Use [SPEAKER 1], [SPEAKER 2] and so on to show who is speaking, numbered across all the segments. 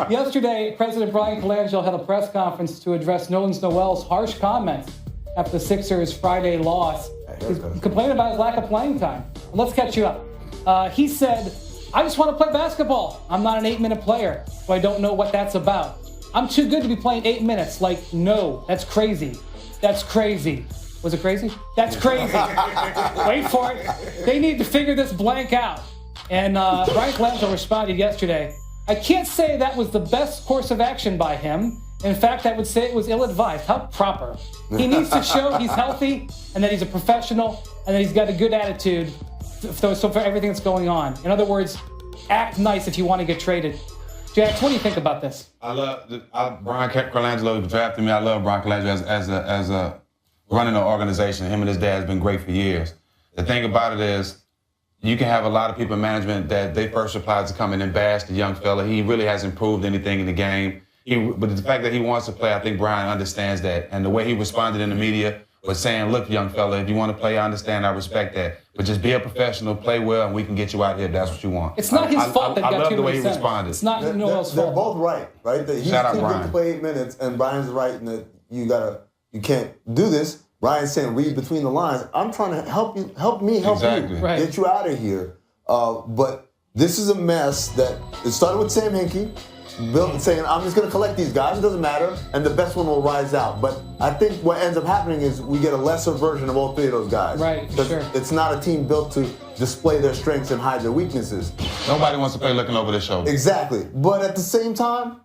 [SPEAKER 1] Yesterday, President Brian Colangelo had a press conference to address Nerlens Noel's harsh comments after the Sixers' Friday loss. He's complaining about his lack of playing time. Let's catch you up. He said, I just want to play basketball. I'm not an 8-minute player, so I don't know what that's about. I'm too good to be playing 8 minutes. Like, no, that's crazy. That's crazy. Was it crazy? That's crazy. Wait for it. They need to figure this blank out. And Brian Colangelo responded yesterday, I can't say that was the best course of action by him. In fact, I would say it was ill-advised. How proper. He needs to show he's healthy and that he's a professional and that he's got a good attitude so for everything that's going on. In other words, act nice if you want to get traded. Jax, what do you think about this?
[SPEAKER 2] I love Brian Colangelo drafted me. I love Brian Colangelo as a running an organization. Him and his dad has been great for years. The thing about it is, you can have a lot of people in management that they first applied to come in and bash the young fella. He really hasn't improved anything in the game. But the fact that he wants to play, I think Brian understands that. And the way he responded in the media was saying, look, young fella, if you want to play, I understand, I respect that. But just be a professional, play well, and we can get you out here if that's what you want.
[SPEAKER 1] It's not his fault that
[SPEAKER 2] I
[SPEAKER 1] got
[SPEAKER 2] love
[SPEAKER 1] too
[SPEAKER 2] the way
[SPEAKER 1] many
[SPEAKER 2] he responded.
[SPEAKER 1] It's not Noel's fault.
[SPEAKER 3] They're both right? That he's
[SPEAKER 2] Shout out
[SPEAKER 3] too
[SPEAKER 2] Brian.
[SPEAKER 3] good to play 8 minutes, and Brian's right in that you can't do this. Brian's saying read between the lines. I'm trying to help you, help me help
[SPEAKER 2] Exactly.
[SPEAKER 3] you,
[SPEAKER 1] Right.
[SPEAKER 3] get you out of here. But this is a mess that it started with Sam Hinkie, saying, I'm just going to collect these guys, it doesn't matter, and the best one will rise out. But I think what ends up happening is we get a lesser version of all three of those guys.
[SPEAKER 1] Right, sure.
[SPEAKER 3] It's not a team built to display their strengths and hide their weaknesses.
[SPEAKER 2] Nobody wants to play looking over their shoulder.
[SPEAKER 3] Exactly. But at the same time,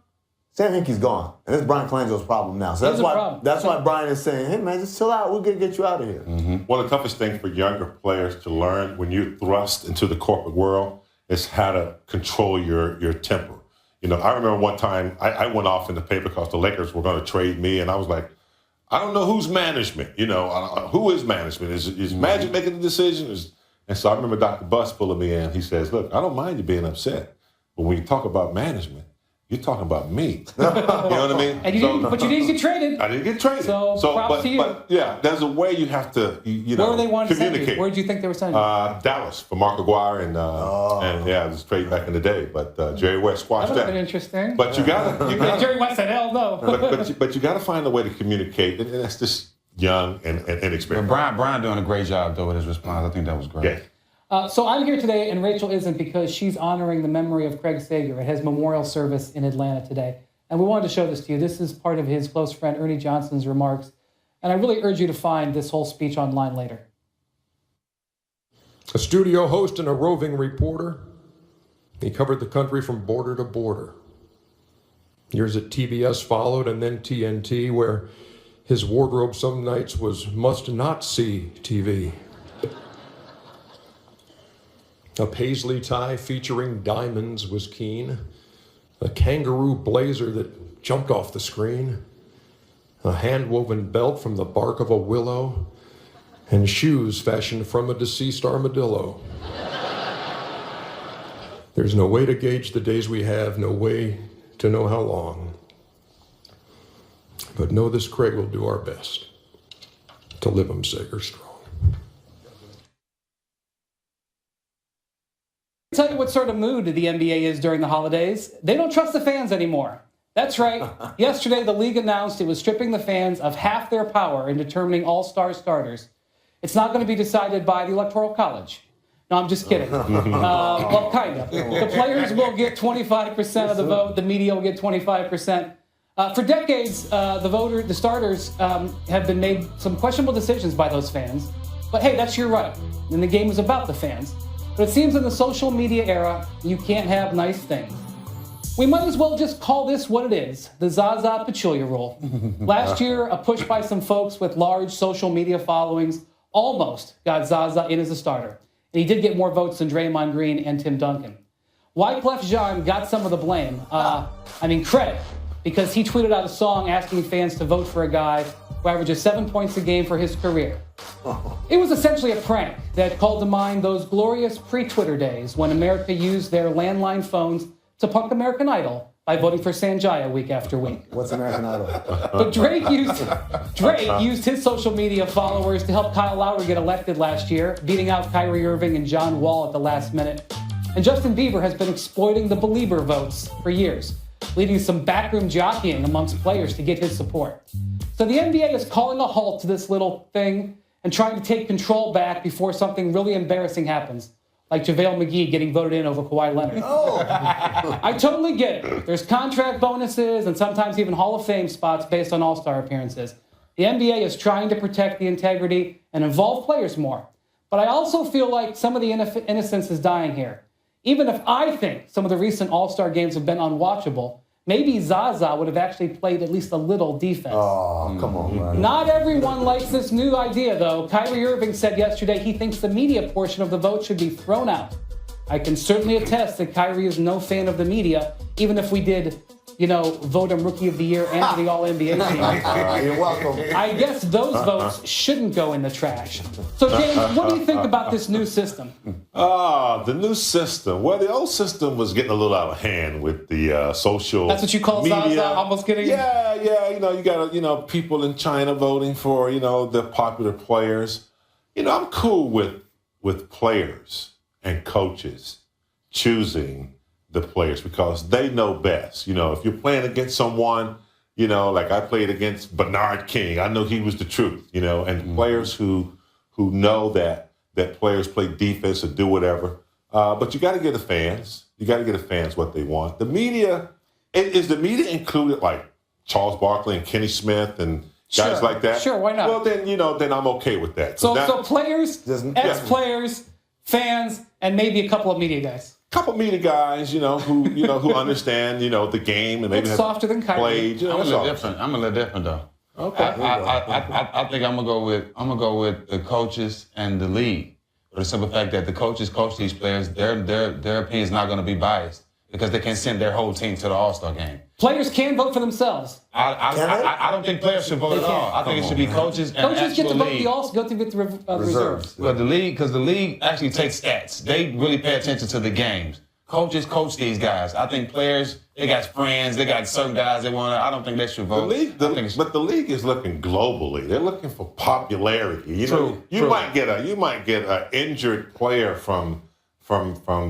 [SPEAKER 3] Sam Hinkie's gone. And it's Brian Colangelo's problem now. So that's why Brian is saying, hey, man, just chill out. We're going to get you out of here.
[SPEAKER 2] Mm-hmm.
[SPEAKER 4] One of the toughest things for younger players to learn when you're thrust into the corporate world is how to control your temper. I remember one time I went off in the paper because the Lakers were going to trade me, and I was like, I don't know who's management. Who is management? Is Magic making the decision? And so I remember Dr. Buss pulling me in. He says, look, I don't mind you being upset, but when you talk about management, you're talking about me. You know what I mean?
[SPEAKER 1] But you didn't get traded.
[SPEAKER 4] I didn't get traded.
[SPEAKER 1] So props to you.
[SPEAKER 4] But yeah, there's a way you have to,
[SPEAKER 1] Where were they wanting to send
[SPEAKER 4] communicate.
[SPEAKER 1] you? Where did you think they were sending you?
[SPEAKER 4] Dallas for Mark Aguirre and yeah, it was trade back in the day. But Jerry West squashed
[SPEAKER 1] That would
[SPEAKER 4] that.
[SPEAKER 1] have been interesting.
[SPEAKER 4] But you got
[SPEAKER 1] Jerry West said, hell no.
[SPEAKER 4] but you got to find a way to communicate, and that's just young and inexperienced.
[SPEAKER 2] Brian doing a great job though with his response. I think that was great.
[SPEAKER 4] Yeah.
[SPEAKER 1] So I'm here today, and Rachel isn't, because she's honoring the memory of Craig Sager at his memorial service in Atlanta today. And we wanted to show this to you. This is part of his close friend Ernie Johnson's remarks. And I really urge you to find this whole speech online later.
[SPEAKER 5] A studio host and a roving reporter, he covered the country from border to border. Years at TBS followed, and then TNT, where his wardrobe some nights was must not see TV. A paisley tie featuring diamonds was keen. A kangaroo blazer that jumped off the screen. A hand-woven belt from the bark of a willow. And shoes fashioned from a deceased armadillo. There's no way to gauge the days we have, no way to know how long. But know this, Craig will do our best to live 'em Sager strong.
[SPEAKER 1] Tell you what sort of mood the NBA is during the holidays. They don't trust the fans anymore. That's right. Yesterday, the league announced it was stripping the fans of half their power in determining all-star starters. It's not going to be decided by the Electoral College. No, I'm just kidding. Well, kind of. The players will get 25% of the vote. The media will get 25%. For decades, the starters have been made some questionable decisions by those fans. But hey, that's your right. And the game is about the fans. But it seems in the social media era, you can't have nice things. We might as well just call this what it is, the Zaza Pachulia rule. Last year, a push by some folks with large social media followings almost got Zaza in as a starter. And he did get more votes than Draymond Green and Tim Duncan. Wyclef Jean got some of the blame. Credit, because he tweeted out a song asking fans to vote for a guy who averages 7 points a game for his career. It was essentially a prank that called to mind those glorious pre-Twitter days when America used their landline phones to punk American Idol by voting for Sanjaya week after week.
[SPEAKER 3] What's American Idol?
[SPEAKER 1] But Drake used his social media followers to help Kyle Lowry get elected last year, beating out Kyrie Irving and John Wall at the last minute. And Justin Bieber has been exploiting the Belieber votes for years. leading to some backroom jockeying amongst players to get his support. So the NBA is calling a halt to this little thing and trying to take control back before something really embarrassing happens, like JaVale McGee getting voted in over Kawhi Leonard. I totally get it. There's contract bonuses and sometimes even Hall of Fame spots based on All-Star appearances. The NBA is trying to protect the integrity and involve players more. But I also feel like some of the innocence is dying here. Even if I think some of the recent All-Star games have been unwatchable, maybe Zaza would have actually played at least a little defense.
[SPEAKER 3] Oh, come on, man.
[SPEAKER 1] Not everyone likes this new idea, though. Kyrie Irving said yesterday he thinks the media portion of the vote should be thrown out. I can certainly attest that Kyrie is no fan of the media, even if we did, vote him Rookie of the Year and the All-NBA team.
[SPEAKER 3] You're welcome.
[SPEAKER 1] I guess those votes shouldn't go in the trash. So, James, what do you think about this new system?
[SPEAKER 4] The new system. Well, the old system was getting a little out of hand with the social
[SPEAKER 1] That's what you call
[SPEAKER 4] media.
[SPEAKER 1] Zaza almost getting...
[SPEAKER 4] Yeah. You got, people in China voting for, the popular players. I'm cool with players and coaches choosing the players because they know best. If you're playing against someone, like I played against Bernard King, I know he was the truth, and players who know that players play defense or do whatever. But you got to give the fans. You got to give the fans what they want. The media, is the media included like Charles Barkley and Kenny Smith and guys like that?
[SPEAKER 1] Sure, why not?
[SPEAKER 4] Well, then I'm okay with that.
[SPEAKER 1] So players, ex-players, fans, and maybe a couple of media guys.
[SPEAKER 4] Couple media guys, who understand, the game and maybe
[SPEAKER 1] it's softer than Kyrie.
[SPEAKER 4] Played.
[SPEAKER 2] I'm a little different though.
[SPEAKER 1] Okay.
[SPEAKER 2] I think I'm gonna go with the coaches and the league, for the simple fact that the coaches coach these players. Their opinion is not going to be biased because they can send their whole team to the All-Star game.
[SPEAKER 1] Players can vote for themselves.
[SPEAKER 2] I don't think players should vote at all. I think it should be coaches and
[SPEAKER 1] coaches get to vote
[SPEAKER 2] league.
[SPEAKER 1] get to get the reserves.
[SPEAKER 2] Well, the league actually takes stats. They really pay attention to the games. Coaches coach these guys. I think players, they got friends, they got certain guys they want. I don't think they should vote.
[SPEAKER 4] But the league is looking globally. They're looking for popularity. You might get an injured player from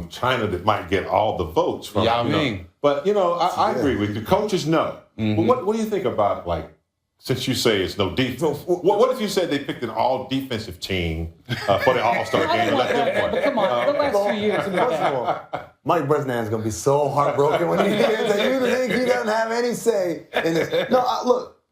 [SPEAKER 4] China that might get all the votes from. But I agree with you. Coaches know. Mm-hmm. But what do you think about, like, since you say it's no defense? What if you said they picked an all defensive team for the All-Star game and let them play?
[SPEAKER 1] But come on, the last few years.
[SPEAKER 3] First of all, Mike Bresnan is going to be so heartbroken when he hears that you think he doesn't have any say in this. No, look,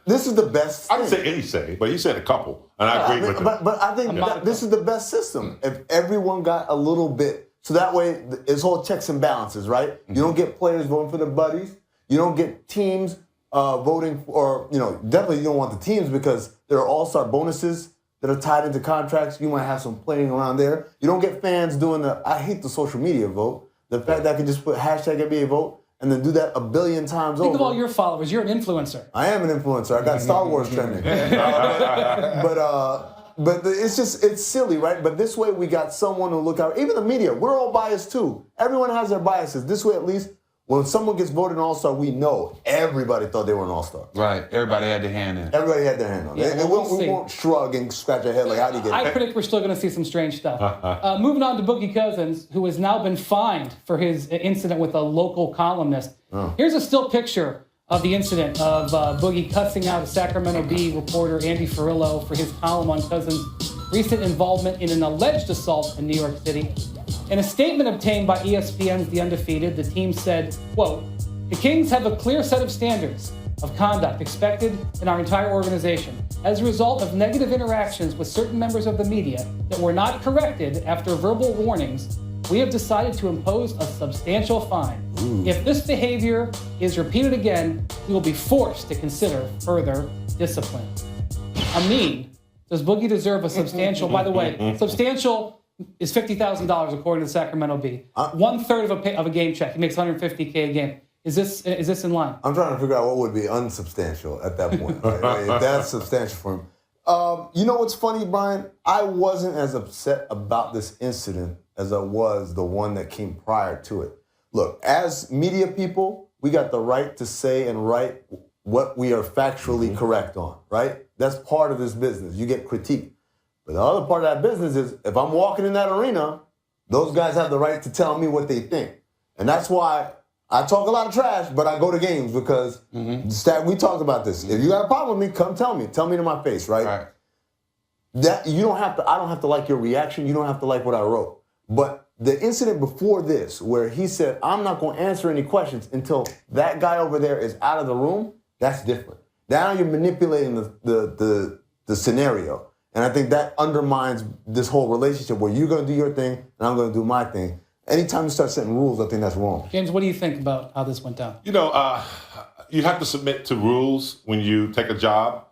[SPEAKER 3] this is the best.
[SPEAKER 4] I didn't say any say, but he said a couple, and I agree with him.
[SPEAKER 3] But I think this is the best system. If everyone got a little bit, so that way it's all checks and balances, right? Mm-hmm. You don't get players voting for their buddies. You don't get teams voting for, definitely you don't want the teams because there are all-star bonuses that are tied into contracts. You might have some playing around there. You don't get fans doing I hate the social media vote. The fact that I can just put hashtag NBA vote and then do that a billion times over.
[SPEAKER 1] Think of all your followers. You're an influencer.
[SPEAKER 3] I am an influencer. I got Star Wars trending. But it's silly, right? But this way we got someone to look out. Even the media, we're all biased too. Everyone has their biases. This way at least, when someone gets voted an All-Star, we know everybody thought they were an All-Star.
[SPEAKER 2] Right. Everybody had their hand in it.
[SPEAKER 3] Everybody had their hand on it.
[SPEAKER 1] Yeah,
[SPEAKER 3] we won't shrug and scratch our head like, how do you get it?
[SPEAKER 1] I predict we're still going to see some strange stuff. Moving on to Boogie Cousins, who has now been fined for his incident with a local columnist. Oh. Here's a still picture of the incident of Boogie cussing out a Sacramento Bee reporter, Andy Ferrillo, for his column on Cousins' recent involvement in an alleged assault in New York City. In a statement obtained by ESPN's The Undefeated, the team said, quote, "The Kings have a clear set of standards of conduct expected in our entire organization. As a result of negative interactions with certain members of the media that were not corrected after verbal warnings, we have decided to impose a substantial fine. If this behavior is repeated again, we will be forced to consider further discipline." Does Boogie deserve a substantial, by the way, substantial is $50,000 according to the Sacramento Bee. 1/3 of a game check. He makes $150K a game. Is this in line?
[SPEAKER 3] I'm trying to figure out what would be unsubstantial at that point. Right? If that's substantial for him. You know what's funny, Brian? I wasn't as upset about this incident as I was the one that came prior to it. Look, as media people, we got the right to say and write what we are factually correct on, right? That's part of this business. You get critiqued. But the other part of that business is if I'm walking in that arena, those guys have the right to tell me what they think. And that's why I talk a lot of trash, but I go to games because we talked about this. If you got a problem with me, come tell me. Tell me to my face, right?
[SPEAKER 2] Right.
[SPEAKER 3] That you don't have to. I don't have to like your reaction. You don't have to like what I wrote. But the incident before this, where he said, "I'm not going to answer any questions until that guy over there is out of the room," that's different. Now you're manipulating the scenario. And I think that undermines this whole relationship where you're going to do your thing and I'm going to do my thing. Anytime you start setting rules, I think that's wrong.
[SPEAKER 1] James, what do you think about how this went down?
[SPEAKER 4] You know, you have to submit to rules when you take a job,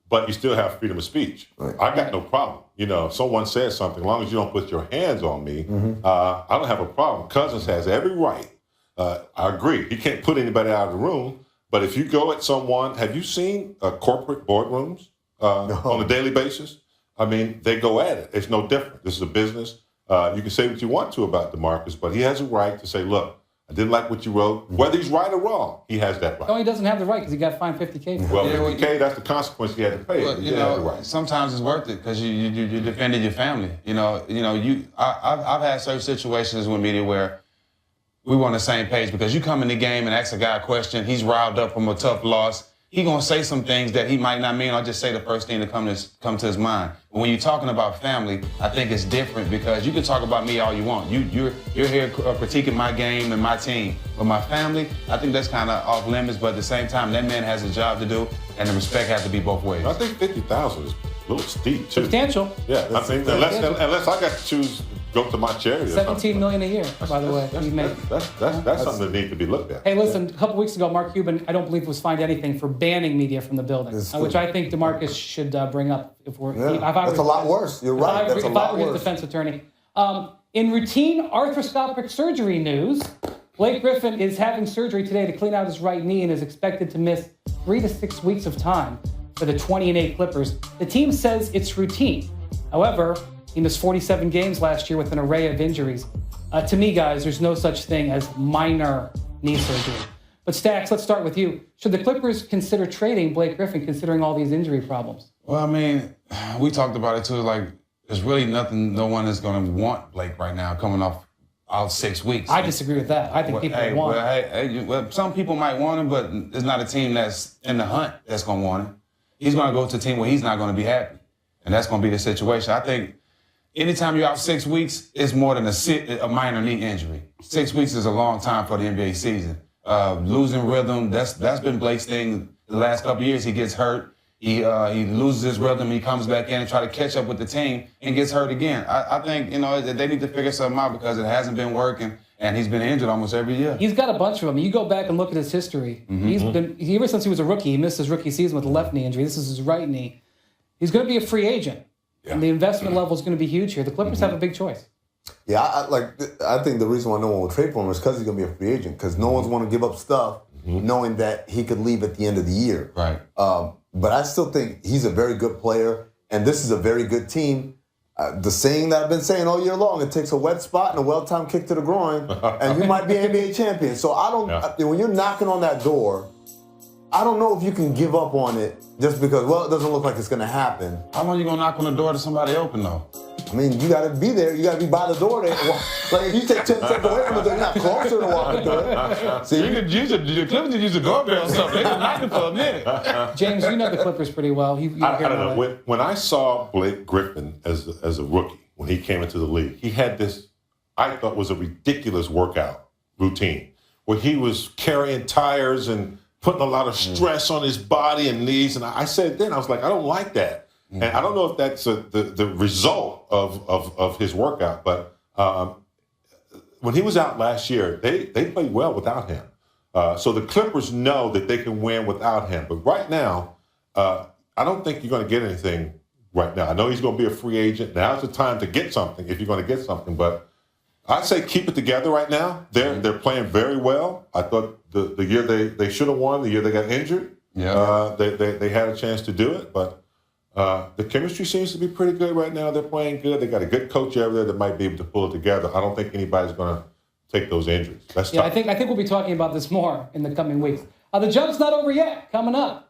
[SPEAKER 4] but you still have freedom of speech.
[SPEAKER 3] Right.
[SPEAKER 4] I got no problem. You know, if someone says something, as long as you don't put your hands on me, I don't have a problem. Cousins has every right. I agree. He can't put anybody out of the room. But if you go at someone, have you seen corporate boardrooms on a daily basis? I mean, they go at it. It's no different. This is a business. You can say what you want to about DeMarcus, but he has a right to say, look, I didn't like what you wrote. Whether he's right or wrong, he has that right.
[SPEAKER 1] No, he doesn't have the right because he got fined $50K.
[SPEAKER 4] Well, $50K, that's the consequence he had to pay.
[SPEAKER 2] Well, you know, sometimes it's worth it because you defended your family. I've had certain situations with media where we were on the same page because you come in the game and ask a guy a question, he's riled up from a tough loss. He gonna say some things that he might not mean, or just say the first thing that come to his mind. But when you're talking about family, I think it's different because you can talk about me all you want. You're here critiquing my game and my team, but my family, I think that's kind of off limits. But at the same time, that man has a job to do, and the respect has to be both ways.
[SPEAKER 4] I think 50,000 is a little steep too.
[SPEAKER 1] Substantial.
[SPEAKER 4] Yeah, I mean, unless I got to choose. Go to my charity.
[SPEAKER 1] $17 million a year, by the way.
[SPEAKER 4] That's something that needs to be looked at.
[SPEAKER 1] Hey, listen, a couple weeks ago, Mark Cuban, I don't believe was fined anything for banning media from the building, which I think DeMarcus should bring up.
[SPEAKER 3] That's a lot worse. You're right. That's a lot
[SPEAKER 1] worse. If I were his defense attorney. In routine arthroscopic surgery news, Blake Griffin is having surgery today to clean out his right knee and is expected to miss 3 to 6 weeks of time for the 20-8 Clippers. The team says it's routine. However, he missed 47 games last year with an array of injuries. To me, guys, there's no such thing as minor knee surgery. But Stax, let's start with you. Should the Clippers consider trading Blake Griffin considering all these injury problems?
[SPEAKER 2] Well, I mean, we talked about it too. Like, there's really no one is going to want Blake right now coming off out 6 weeks.
[SPEAKER 1] I disagree with that. I think people want him.
[SPEAKER 2] Some people might want him, but it's not a team that's in the hunt that's going to want him. He's going to go to a team where he's not going to be happy. And that's going to be the situation. I think anytime you're out 6 weeks, it's more than a minor knee injury. 6 weeks is a long time for the NBA season. Losing rhythm, that's been Blake's thing the last couple of years. He gets hurt. He loses his rhythm. He comes back in and try to catch up with the team and gets hurt again. I think, they need to figure something out because it hasn't been working, and he's been injured almost every year.
[SPEAKER 1] He's got a bunch of them. You go back and look at his history. Ever since he was a rookie, he missed his rookie season with a left knee injury. This is his right knee. He's going to be a free agent. Yeah. And the investment level is going to be huge here. The Clippers have a big choice.
[SPEAKER 3] Yeah, I think the reason why no one will trade for him is because he's going to be a free agent. Because no one's going to give up stuff knowing that he could leave at the end of the year.
[SPEAKER 2] Right.
[SPEAKER 3] But I still think he's a very good player, and this is a very good team. The saying that I've been saying all year long, it takes a wet spot and a well-timed kick to the groin, and you might be an NBA champion. So when you're knocking on that door, I don't know if you can give up on it just because, it doesn't look like it's going to happen.
[SPEAKER 2] How long are you going to knock on the door to somebody open, though?
[SPEAKER 3] I mean, you got to be there. You got to be by the door there. Like, if you take 10 steps away from the door, you're not closer to walking through it.
[SPEAKER 2] See, you could use the Clippers could use a doorbell or something. They've been knocking for a minute.
[SPEAKER 1] James, you know the Clippers pretty well.
[SPEAKER 4] I don't know. When I saw Blake Griffin as a rookie, when he came into the league, he had this, I thought was a ridiculous workout routine where he was carrying tires and putting a lot of stress on his body and knees. And I said then, I was like, I don't like that. And I don't know if that's the result of his workout, but when he was out last year, they played well without him. So the Clippers know that they can win without him. But right now, I don't think you're going to get anything right now. I know he's going to be a free agent. Now's the time to get something if you're going to get something. But I'd say keep it together right now. They're playing very well. I thought the year they should have won, the year they got injured, they had a chance to do it. But the chemistry seems to be pretty good right now. They're playing good. They got a good coach over there that might be able to pull it together. I don't think anybody's going to take those injuries. That's tough.
[SPEAKER 1] I think we'll be talking about this more in the coming weeks. The jump's not over yet. Coming up,